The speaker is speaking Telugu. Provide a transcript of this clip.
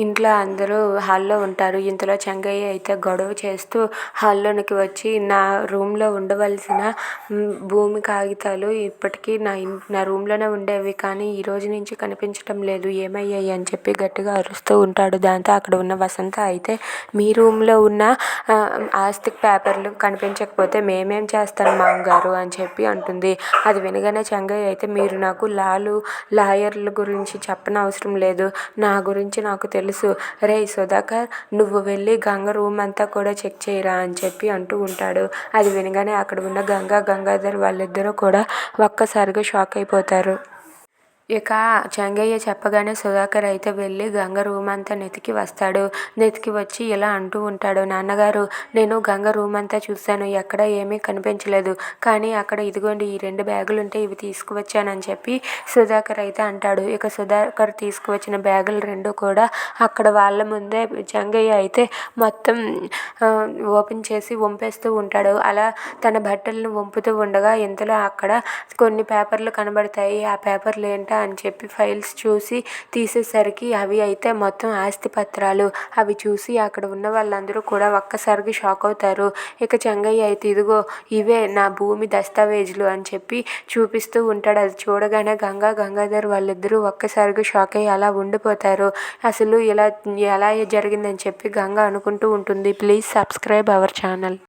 ఇంట్లో అందరూ హాల్లో ఉంటారు. ఇంతలో చెంగయ్య అయితే గొడవ చేస్తూ హాల్లోనికి వచ్చి, నా రూమ్లో ఉండవలసిన భూమి కాగితాలు ఇప్పటికీ నా రూమ్లోనే ఉండేవి, కానీ ఈ రోజు నుంచి కనిపించటం లేదు, ఏమయ్యాయి అని చెప్పి గట్టిగా అరుస్తూ ఉంటాడు. దాంతో అక్కడ ఉన్న వసంత అయితే, మీ రూమ్లో ఉన్న ఆస్తి పేపర్లు కనిపించకపోతే మేమేం చేస్తాం మామగారు అని చెప్పి అంటుంది. అది వినగానే చెంగయ్య అయితే, మీరు నాకు లాయర్ల గురించి చెప్పనవసరం లేదు, నా గురించి నాకు తెలుసు. రేయ్ సుధాకర్, నువ్వు వెళ్ళి గంగ రూమ్ అంతా కూడా చెక్ చేయరా అని చెప్పి అంటూ ఉంటాడు. అది వినగానే అక్కడ ఉన్న గంగాధర్ వాళ్ళిద్దరూ కూడా ఒక్కసారిగా షాక్ అయిపోతారు. ఇక చెంగయ్య చెప్పగానే సుధాకర్ అయితే వెళ్ళి గంగ రూమ్ అంతా వెతికి వస్తాడు. వెతికి వచ్చి ఇలా అంటూ ఉంటాడు, నాన్నగారు, నేను గంగ రూమ్ అంతా చూశాను, ఎక్కడ ఏమీ కనిపించలేదు, కానీ అక్కడ ఇదిగోండి ఈ 2 బ్యాగులు ఉంటే ఇవి తీసుకువచ్చానని చెప్పి సుధాకర్ అయితే అంటాడు. ఇక సుధాకర్ తీసుకువచ్చిన బ్యాగులు 2 కూడా అక్కడ వాళ్ళ ముందే చెంగయ్య అయితే మొత్తం ఓపెన్ చేసి వంపేస్తూ ఉంటాడు. అలా తన బట్టలను వంపుతూ ఉండగా ఇంతలో అక్కడ కొన్ని పేపర్లు కనబడతాయి. ఆ పేపర్లు ఏంటా అని చెప్పి ఫైల్స్ చూసి తీసేసరికి అవి అయితే మొత్తం ఆస్తి పత్రాలు. అవి చూసి అక్కడ ఉన్న వాళ్ళందరూ కూడా ఒక్కసారిగా షాక్ అవుతారు. ఇక చెంగయ్య అయితే, ఇదిగో ఇవే నా భూమి దస్తావేజులు అని చెప్పి చూపిస్తూ ఉంటాడు. అది చూడగానే గంగాధర్ వాళ్ళిద్దరూ ఒక్కసారిగా షాక్ అయ్యి అలా ఉండిపోతారు. అసలు ఇలా ఎలా జరిగిందని చెప్పి గంగ అనుకుంటూ ఉంటుంది. Please subscribe our channel.